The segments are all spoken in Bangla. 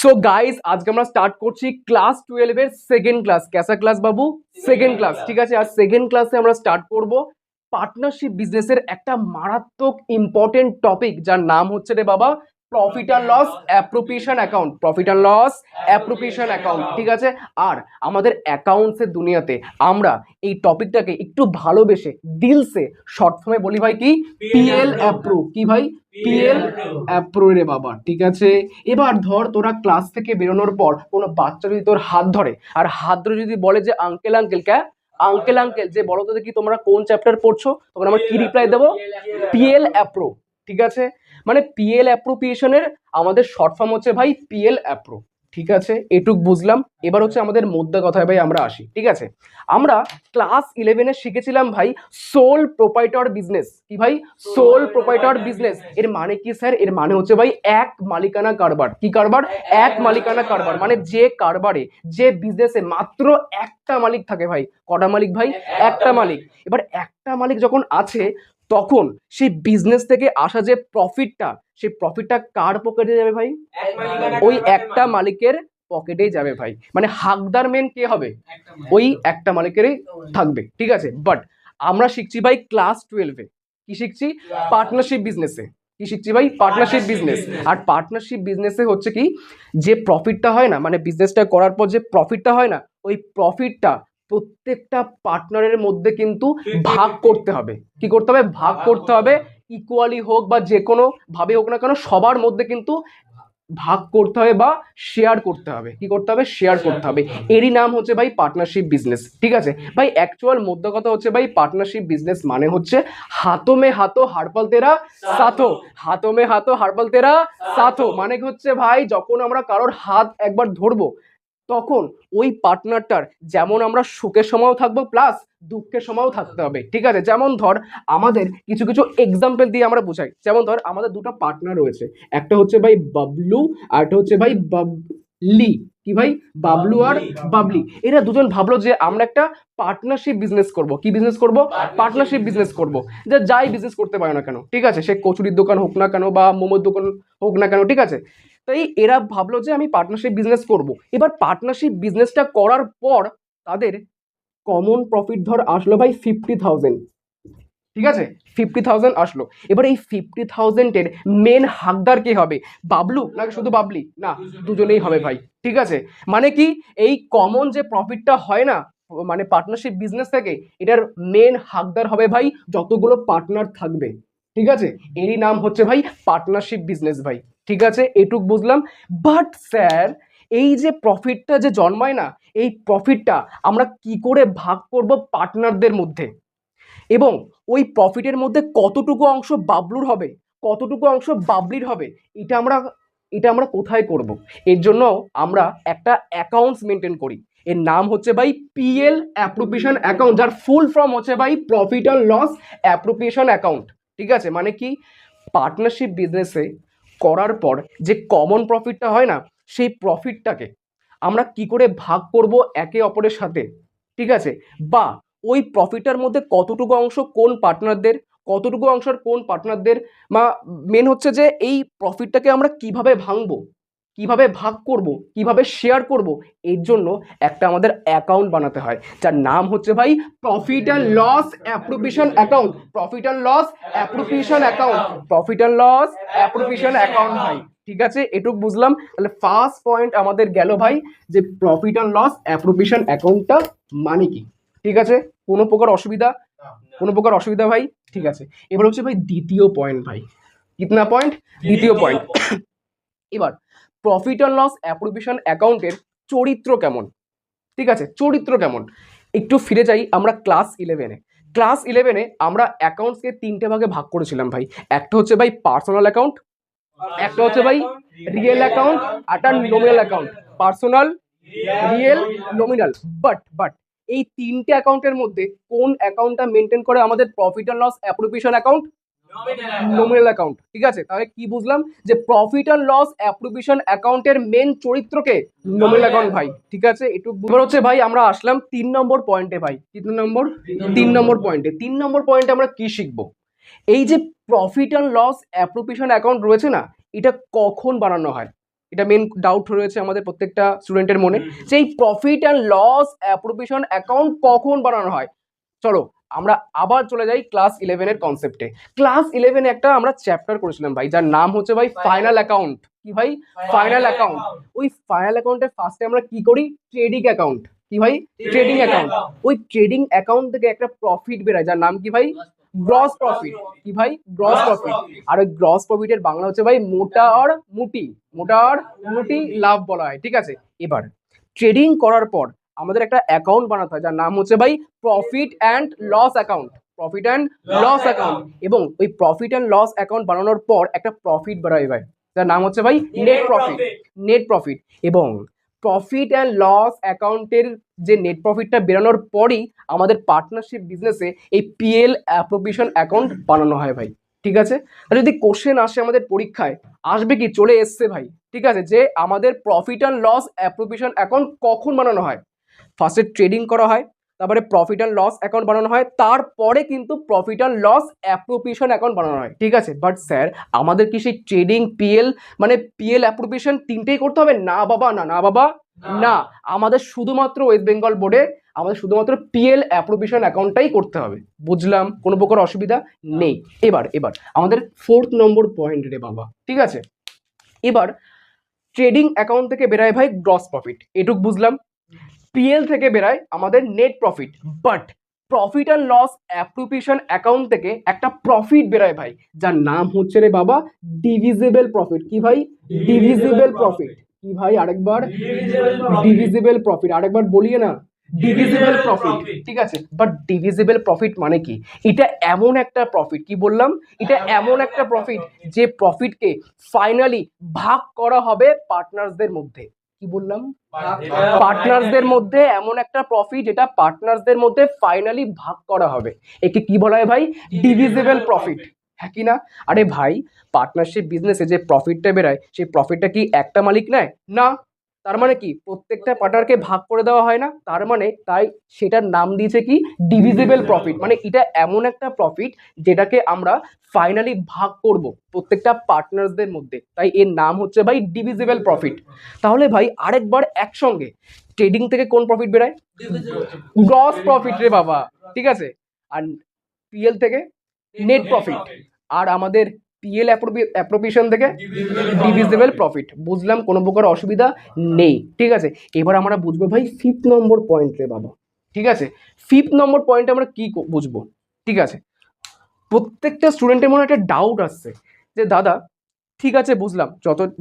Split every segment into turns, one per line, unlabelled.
সো গাইস আজকে আমরা স্টার্ট করছি ক্লাস 12 এর সেকেন্ড ক্লাস। কেসা ক্লাস বাবু? Second class. ঠিক আছে, আর সেকেন্ড ক্লাসে আমরা স্টার্ট করব পার্টনারশিপ বিজনেসের একটা মারাত্মক ইম্পর্টেন্ট টপিক, যার নাম হচ্ছে রে বাবা profit and loss appropriation account. Profit and loss appropriation account. ঠিক আছে, আর আমাদের অ্যাকাউন্টসের দুনিয়াতে আমরা এই টপিকটাকে একটু ভালোবেসে দিলসে শর্ট ফর্মে বলি ভাই কি পিএল অ্যাপ্রো। কি ভাই? পিএল অ্যাপ্রো রে বাবা। ঠিক আছে, এবার ধর তোরা ক্লাস থেকে বেরোনোর পর কোনো বাচ্চা যদি তোর হাত ধরে, আর হাত ধরে যদি বলে যে আঙ্কেল আঙ্কেল আঙ্কেল আঙ্কেল যে বলো তো দেখি তোমরা কোন চ্যাপ্টার পড়ছো, তখন আমরা কি রিপ্লাই দেবো? পিএল অ্যাপ্রো। ঠিক আছে, মানে পিএল অ্যাপ্রোপ্রিয়েশনের আমাদের শর্ট ফর্ম হচ্ছে ভাই পিএল অ্যাপ্রো। ঠিক আছে, এটুক বুঝলাম। এবার হচ্ছে আমাদের মোদ্দা কথায় ভাই আমরা আসি। ঠিক আছে, আমরা ক্লাস 11-এ শিখেছিলাম ভাই সোল প্রোপাইটর বিজনেস। কি ভাই? সোল প্রোপাইটর বিজনেস এর মানে কি স্যার? এর মানে হচ্ছে ভাই এক মালিকানা কারবার। কি কারবার? এক মালিকানা কারবার। মানে যে কারবারে, যে বিজনেসে মাত্র একটা মালিক থাকে ভাই। কটা মালিক ভাই? একটা মালিক। এবার একটা মালিক যখন আছে, তখন সেই বিজনেস থেকে আসা যে প্রফিটটা, সেই প্রফিটটা কার পকেটে যাবে ভাই? ওই একটা মালিকের পকেটেই যাবে ভাই। মানে হাকদার মেন কে হবে? ওই একটা মালিকেরই থাকবে। ঠিক আছে, বাট আমরা শিখছি ভাই ক্লাস 12-এ কি শিখছি? পার্টনারশিপ বিজনেসে। কি শিখছি ভাই? Partnership business. আর পার্টনারশিপ বিজনেসে হচ্ছে কি, যে প্রফিটটা হয় না, মানে বিজনেসটা করার পর যে প্রফিটটা হয় না, ওই প্রফিটটা প্রত্যেকটা পার্টনারের মধ্যে কিন্তু ভাগ করতে হবে। কি করতে হবে? ভাগ করতে হবে। ইকুয়ালি হোক বা যে কোনো ভাবে হোক না কেন, সবার মধ্যে কিন্তু ভাগ করতে হবে বা শেয়ার করতে হবে। কি করতে হবে? শেয়ার করতে হবে। এরই নাম হচ্ছে ভাই পার্টনারশিপ বিজনেস। ঠিক আছে ভাই, অ্যাকচুয়াল মোদ্দা কথা হচ্ছে ভাই পার্টনারশিপ বিজনেস মানে হচ্ছে হাতো মে হাতো হারপাল তেরা সাথো। হাতো মে হাতো হারপাল তেরা সাথো মানে হচ্ছে ভাই যখন আমরা কারোর হাত একবার ধরবো, তখন ওই পার্টনারটার যেমন আমরা সুখের সময়ও থাকবো, প্লাস দুঃখের সময়ও থাকতে হবে। ঠিক আছে, যেমন ধর আমাদের কিছু কিছু এক্সাম্পল দিয়ে আমরা বোঝাই। যেমন ধর আমাদের দুটো পার্টনার রয়েছে, একটা হচ্ছে ভাই বাবলু আর একটা হচ্ছে ভাই বাবলি। কি ভাই? বাবলু আর বাবলি। এরা দুজন ভাবলো যে আমরা একটা পার্টনারশিপ বিজনেস করব। কি বিজনেস করব? পার্টনারশিপ বিজনেস করব। যে যাই বিজনেস করতে পারে না কেন, ঠিক আছে, সে কচুরির দোকান হোক না কেন বা মোমোর দোকান হোক না কেন, ঠিক আছে, তাই এরা ভাবলো যে আমি পার্টনারশিপ বিজনেস করব। এবার পার্টনারশিপ বিজনেসটা করার পর তাদের কমন প্রফিট ধর আসলো ভাই 50,000। ঠিক আছে, 50,000 আসলো। এবার এই 50,000-এর মেন হাকদার কে হবে? বাবলু নাকি শুধু বাবলি? না, দুজনেই হবে ভাই। ঠিক আছে, মানে কি এই কমন যে প্রফিটটা হয় না, মানে পার্টনারশিপ বিজনেস থেকে, এটার মেন হাকদার হবে ভাই যতগুলো পার্টনার থাকবে। ঠিক আছে, এরই নাম হচ্ছে ভাই পার্টনারশিপ বিজনেস ভাই। ঠিক আছে, এটুক বুঝলাম। বাট স্যার, এই যে প্রফিটটা যে জন্মায় না, এই প্রফিটটা আমরা কি করে ভাগ করব পার্টনারদের মধ্যে, এবং ওই প্রফিটের মধ্যে কতটুকু অংশ বাবলুর হবে, কতটুকু অংশ বাবলির হবে, এটা আমরা কোথায় করব? এর জন্য আমরা একটা অ্যাকাউন্টস মেনটেন করি। এর নাম হচ্ছে ভাই পিএল অ্যাপ্রোপ্রিয়েশন অ্যাকাউন্ট, যার ফুল ফর্ম হচ্ছে ভাই profit and loss appropriation account. ঠিক আছে, মানে কি পার্টনারশিপ বিজনেসে করার পর যে কমন প্রফিটটা হয় না, সেই প্রফিটটাকে আমরা কি করে ভাগ করব একে অপরের সাথে। ঠিক আছে, বা ওই প্রফিটের মধ্যে কতটুকু অংশ কোন পার্টনারদের, কতটুকু অংশ কোন পার্টনারদের, বা মেন হচ্ছে যে এই প্রফিটটাকে আমরা কিভাবে ভাঙবো, কিভাবে ভাগ করব, কিভাবে শেয়ার করব, এর জন্য একটা আমাদের অ্যাকাউন্ট বানাতে হয়, যার নাম হচ্ছে ভাই profit and loss appropriation account. Profit and loss appropriation account. Profit and loss appropriation account ভাই। ঠিক আছে, এটুক বুঝলাম। তাহলে ফার্স্ট পয়েন্ট আমাদের গেল ভাই যে প্রফিট অ্যান্ড লস অ্যাপ্রোপ্রিয়েশন অ্যাকাউন্টটা মানে কি। ঠিক আছে, কোনো প্রকার অসুবিধা? কোনো প্রকার অসুবিধা ভাই? ঠিক আছে, এবার হচ্ছে ভাই দ্বিতীয় পয়েন্ট ভাই। কিতনা পয়েন্ট? দ্বিতীয় পয়েন্ট। এবার প্রফিট অ্যান্ড লস অ্যাপ্রোপ্রিয়েশন অ্যাকাউন্টের চরিত্র কেমন? ঠিক আছে, চরিত্র কেমন? একটু ফিরে যাই আমরা ক্লাস 11-এ। ক্লাস 11-এ আমরা অ্যাকাউন্টসকে তিনটে ভাগে ভাগ করেছিলাম ভাই। একটা হচ্ছে ভাই পার্সোনাল অ্যাকাউন্ট, একটা হচ্ছে ভাই রিয়েল অ্যাকাউন্ট, একটা nominal account. Personal, real, nominal. But এই তিনটে অ্যাকাউন্টের মধ্যে কোন অ্যাকাউন্টটা মেনটেন করে আমাদের profit and loss appropriation account? Nominal account. ঠিক আছে, তাহলে কি বুঝলাম? যে প্রফিট অ্যান্ড লস অ্যাপ্রোপ্রিয়েশন অ্যাকাউন্টের মেন চরিত্রকে নমিনাল অ্যাকাউন্ট ভাই। ঠিক আছে, একটু এবার হচ্ছে ভাই আমরা আসলাম 3 নম্বর পয়েন্টে ভাই। তিন নম্বর 3 নম্বর পয়েন্টে 3 নম্বর পয়েন্টে আমরা কি শিখবো? এই যে profit and loss appropriation account রয়েছে না, এটা কখন বানানো হয়? এটা মেন ডাউট রয়েছে আমাদের প্রত্যেকটা স্টুডেন্টের মনে, যে এই profit and loss appropriation account কখন বানানো হয়। চলো আমরা আবার চলে যাই ক্লাস 11 এর কনসেপ্টে। ক্লাস 11 একটা আমরা চ্যাপ্টার করেছিলাম ভাই, যার নাম হচ্ছে ভাই ফাইনাল অ্যাকাউন্ট। কি ভাই? Final account. ওই ফাইনাল অ্যাকাউন্টে ফার্স্টে আমরা কি করি? Trading account. কি ভাই? Trading account. ওই ট্রেডিং অ্যাকাউন্ট থেকে একটা প্রফিট বেরোয়, যার নাম কি ভাই? Gross profit. কি ভাই? Gross profit. আর ওই গ্রস প্রফিটের বাংলা হচ্ছে ভাই মোটা আর মুটি। মোটা আর মুটি লাভ বলা হয়। ঠিক আছে, এবার ট্রেডিং করার পর আমাদের একটা অ্যাকাউন্ট বানাতে হয়, যার নাম হচ্ছে ভাই profit and loss account. Profit and loss account. এবং ওই প্রফিট অ্যান্ড লস অ্যাকাউন্ট বানানোর পর একটা প্রফিট বেরোয় ভাই, যার নাম হচ্ছে ভাই নেট প্রফিট। Net profit. এবং প্রফিট অ্যান্ড লস অ্যাকাউন্টের যে নেট প্রফিটটা বেরোনোর পরই আমাদের পার্টনারশিপ বিজনেসে এই পিএল অ্যাপ্রোপ্রিয়েশন অ্যাকাউন্ট বানানো হয় ভাই। ঠিক আছে, আর যদি কোশ্চেন আসে আমাদের পরীক্ষায়, আসবে কি? চলে এসছে ভাই। ঠিক আছে, যে আমাদের profit and loss appropriation account কখন বানানো হয়? ফার্স্টে ট্রেডিং করা হয়, তারপরে প্রফিট অ্যান্ড লস অ্যাকাউন্ট বানানো হয়, তারপরে কিন্তু profit and loss appropriation account বানানো হয়। ঠিক আছে, বাট স্যার আমাদের কি সেই ট্রেডিং পিএল মানে পিএল অ্যাপ্রোপ্রিয়েশন তিনটেই করতে হবে? না বাবা না, না বাবা না, আমাদের শুধুমাত্র ওয়েস্ট বেঙ্গল বোর্ডে আমাদের শুধুমাত্র পিএল অ্যাপ্রোপ্রিয়েশন অ্যাকাউন্টটাই করতে হবে। বুঝলাম, কোনো প্রকার অসুবিধা নেই। এবার এবার আমাদের 4th নম্বর পয়েন্ট রে বাবা। ঠিক আছে, এবার ট্রেডিং অ্যাকাউন্ট থেকে বেরোয় ভাই গ্রস প্রফিট, এটুক বুঝলাম। পিএল থেকে বেরোয় আমাদের net profit, but profit and loss appropriation account থেকে একটা প্রফিট বেরোয় ভাই, যার নাম হচ্ছে রে বাবা ডিভিজিবল প্রফিট। কি ভাই? Divisible profit. কি ভাই? আরেকবার ডিভিজিবল প্রফিট, আরেকবার বলিয়ে না, ডিভিজিবল প্রফিট। ঠিক আছে, বাট ডিভিজিবল প্রফিট মানে কি? এটা এমন একটা প্রফিট, কি বললাম? এটা এমন একটা প্রফিট যে প্রফিটকে ফাইনালি ভাগ করা হবে পার্টনারসদের মধ্যে। কি বললাম? পার্টনারসদের মধ্যে এমন একটা প্রফিট যেটা পার্টনারসদের মধ্যে ফাইনালি ভাগ করা হবে। একে কি বলা হয় ভাই? Divisible profit. হ্যাঁ কি না? আরে ভাই, পার্টনারশিপ বিজনেসে যে প্রফিটটা বেরোয় সেই প্রফিটটা কি একটা মালিক নেয়? না। তার মানে কি? প্রত্যেকটা পার্টনারকে ভাগ করে দেওয়া হয় না? তার মানে তাই সেটার নাম দিয়েছে কি? Divisible profit. মানে এটা এমন একটা প্রফিট যেটাকে আমরা ফাইনালি ভাগ করব প্রত্যেকটা পার্টনারসদের মধ্যে, তাই এর নাম হচ্ছে ভাই ডিভিজিবল প্রফিট। তাহলে ভাই আরেকবার একসঙ্গে, ট্রেডিং থেকে কোন প্রফিট বেরোয়? গ্রস প্রফিট রে বাবা। ঠিক আছে, আর পিএল থেকে নেট প্রফিট, আর আমাদের পিএল অ্যাপ্রোপ্রিয়েশন থেকে ডিভিজিবল প্রফিট। বুঝলাম, কোনো প্রকার অসুবিধা নেই। ঠিক আছে, এবার আমরা বুঝবো ভাই 5th নম্বর পয়েন্ট রে বাবা। ঠিক আছে, 5th নম্বর পয়েন্টে আমরা কি বুঝবো? ঠিক আছে, প্রত্যেকটা স্টুডেন্টের মনে একটা ডাউট আসছে যে দাদা ঠিক আছে বুঝলাম,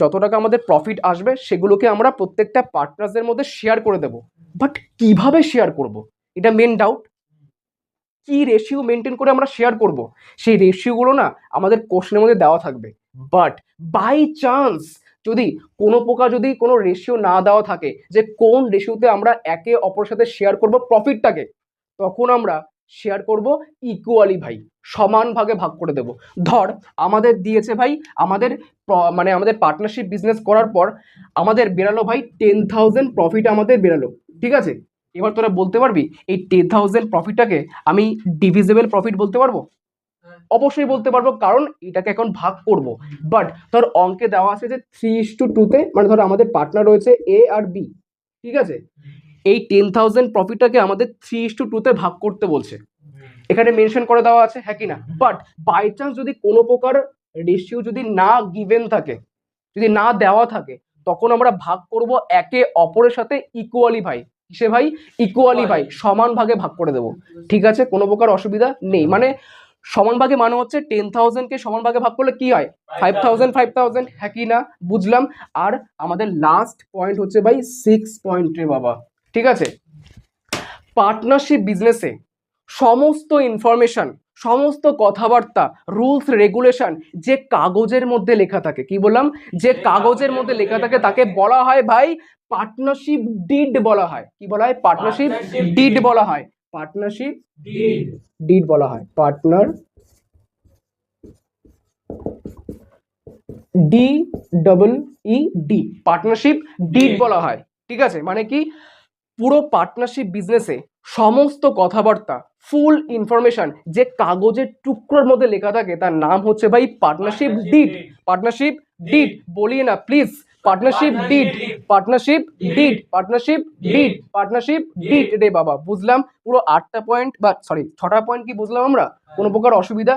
যত টাকা আমাদের প্রফিট আসবে সেগুলোকে আমরা প্রত্যেকটা পার্টনারসদের মধ্যে শেয়ার করে দেব, বাট কিভাবে শেয়ার করব? এটা মেন ডাউট। কি রেশিও মেনটেন করে আমরা শেয়ার করব? সেই রেশিওগুলো না আমাদের কোশ্চেনের মধ্যে দেওয়া থাকবে, বাট বাই চান্স যদি কোনো প্রকার যদি কোনো রেশিও না দেওয়া থাকে যে কোন রেশিওতে আমরা একে অপরের সাথে শেয়ার করব প্রফিটটাকে, তখন আমরা শেয়ার করব ইকুয়ালি ভাই, সমান ভাগে ভাগ করে দেব। ধর আমাদের দিয়েছে ভাই, আমাদের মানে আমাদের পার্টনারশিপ বিজনেস করার পর আমাদের বেরালো ভাই 10,000 প্রফিট আমাদের বেরালো। ঠিক আছে, এবার তোরা বলতে পারবি এই 10,000 প্রফিটটাকে আমি ডিভিজিবল প্রফিট বলতে পারবো? অবশ্যই বলতে পারবো, কারণ এটাকে এখন ভাগ করব। বাট ধর অঙ্কে দেওয়া আছে যে 3:2 মানে ধর আমাদের পার্টনার রয়েছে এ আর বি। ঠিক আছে, এই 10,000 প্রফিটটাকে আমাদের 3:2 ভাগ করতে বলছে, এখানে মেনশন করে দেওয়া আছে, হ্যাঁ কি না? বাট বাই চান্স যদি কোনো প্রকার রেশিও যদি না গিভেন থাকে, যদি না দেওয়া থাকে, তখন আমরা ভাগ করব একে অপরের সাথে ইকুয়ালি ভাই। কিসে ভাই? ইকুয়ালি ভাই, সমান ভাগে ভাগ করে দেবো। ঠিক আছে, কোনো প্রকার অসুবিধা নেই। মানে সমান ভাগে মানে হচ্ছে 10,000 কে সমান ভাগে ভাগ করলে কি হয়? 5,000। হ্যাঁ কি না? বুঝলাম। আর আমাদের লাস্ট পয়েন্ট হচ্ছে ভাই 6 পয়েন্ট রে বাবা। ঠিক আছে, পার্টনারশিপ বিজনেসে সমস্ত ইনফরমেশন, সমস্ত কথাবার্তা, রুলস রেগুলেশন যে কাগজের মধ্যে লেখা থাকে, কি বললাম? যে কাগজের মধ্যে লেখা থাকে তাকে বলা হয় ভাই পার্টনারশিপ ডিড বলা হয়। কি বলা হয়? পার্টনারশিপ ডিড বলা হয়। পার্টনারশিপ ডিড বলা হয়। পার্টনার DEED, পার্টনারশিপ ডিড বলা হয়। ঠিক আছে, মানে কি পুরো পার্টনারশিপ বিজনেসে সমস্ত কথাবার্তা, ফুল ইনফরমেশন যে কাগজের টুকরোর মধ্যে লেখা থাকে তার নাম হচ্ছে ভাই পার্টনারশিপ ডিড। পার্টনারশিপ ডিড বলিয়ে না please, partnership did, partnership did, partnership did, partnership did রে বাবা, বুঝলাম পুরো 8টা পয়েন্ট বা সরি 6টা পয়েন্ট কি বুঝলাম আমরা? কোনো প্রকার অসুবিধা